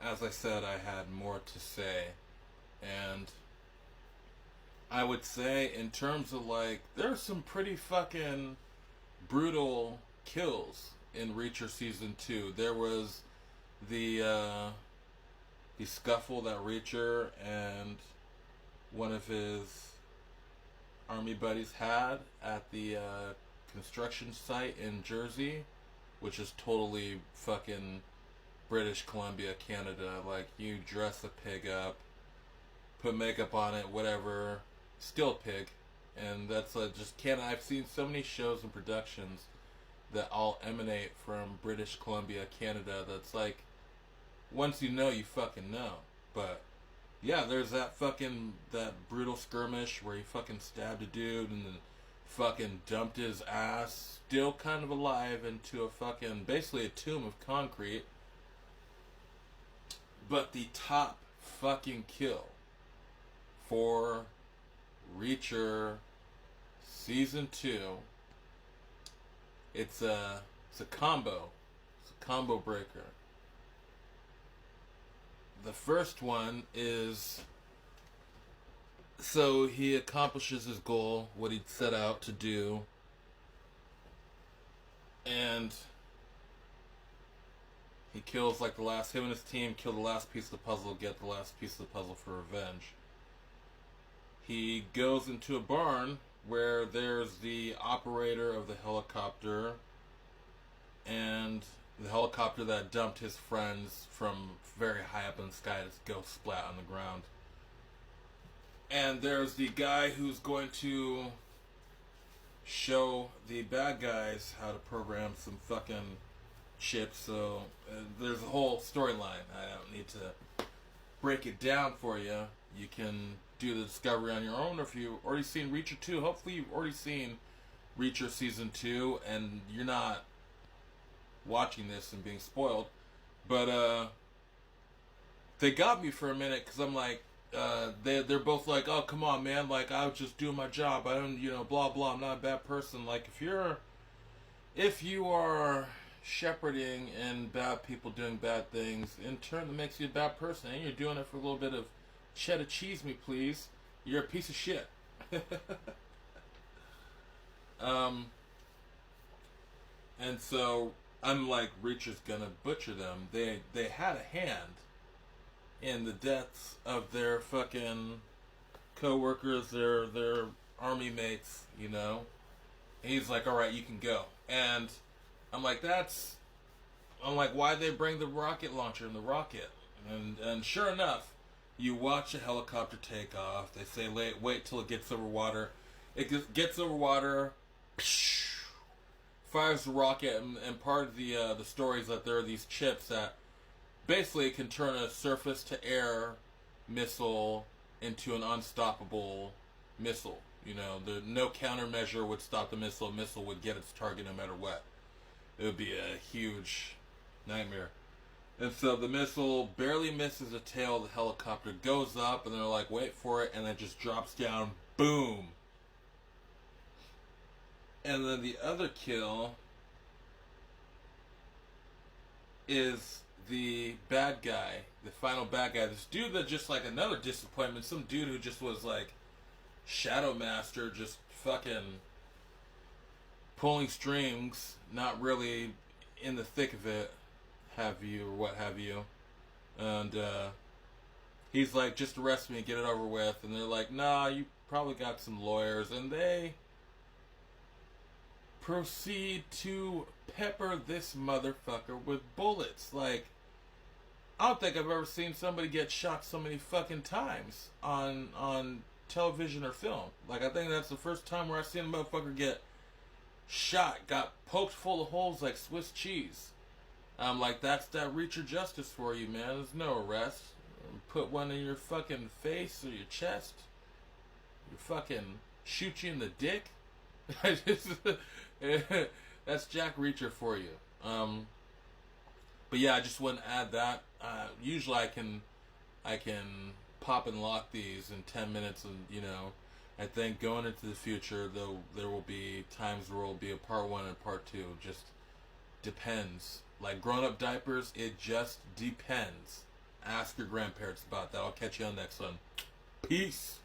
as I said, I had more to say. And I would say, in terms of like, there's some pretty fucking brutal kills in Reacher season 2. There was the the scuffle that Reacher and one of his army buddies had at the construction site in Jersey, which is totally fucking British Columbia, Canada. Like, you dress a pig up, put makeup on it, whatever, still a pig. And that's just Canada. I've seen so many shows and productions that all emanate from British Columbia, Canada. That's like, once you know, you fucking know. But yeah, there's that brutal skirmish where he fucking stabbed a dude and then fucking dumped his ass, still kind of alive, into a fucking, basically a tomb of concrete. But the top fucking kill for Reacher season 2, it's a combo. It's a combo breaker. The first one is, so he accomplishes his goal, what he'd set out to do, and he kills like him and his team kill the last piece of the puzzle, get the last piece of the puzzle for revenge. He goes into a barn where there's the operator of the helicopter and the helicopter that dumped his friends from very high up in the sky to go splat on the ground. And there's the guy who's going to show the bad guys how to program some fucking chips. So there's a whole storyline. I don't need to break it down for you. You can do the discovery on your own, or if you've already seen Reacher 2, hopefully you've already seen Reacher Season 2 and you're not watching this and being spoiled. But they got me for a minute because I'm like, they're both like, oh, come on, man, like, I was just doing my job, I don't, blah blah, I'm not a bad person. Like, if you are shepherding and bad people doing bad things, in turn that makes you a bad person, and you're doing it for a little bit of cheddar cheese me, please, you're a piece of shit. And so I'm like, Reacher's gonna butcher them. They had a hand in the deaths of their fucking co-workers, their army mates, And he's like, all right, you can go. And I'm like, why'd they bring the rocket launcher and the rocket? And sure enough, you watch a helicopter take off. They say, wait till it gets over water. It gets over water, fires the rocket, and part of the story is that there are these chips that basically can turn a surface-to-air missile into an unstoppable missile. No countermeasure would stop the missile. A missile would get its target no matter what. It would be a huge nightmare. And so the missile barely misses the tail of the helicopter, goes up, and they're like, wait for it, and then just drops down. Boom! And then the other kill is the bad guy, the final bad guy. This dude that just, like, another disappointment. Some dude who just was, like, Shadow Master, just fucking pulling strings, not really in the thick of it, or what have you. And he's like, just arrest me and get it over with. And they're like, nah, you probably got some lawyers. And they proceed to pepper this motherfucker with bullets. Like, I don't think I've ever seen somebody get shot so many fucking times on television or film. Like, I think that's the first time where I've seen a motherfucker get shot, got poked full of holes like Swiss cheese. I'm like, that's that Reacher justice for you, man. There's no arrest. Put one in your fucking face or your chest. You fucking shoot you in the dick. That's Jack Reacher for you. But yeah, I just want to add that. Usually I can pop and lock these in 10 minutes, and I think going into the future, though, there will be times where it will be a part 1 and part 2. Just depends. Like grown-up diapers, it just depends. Ask your grandparents about that. I'll catch you on the next one. Peace.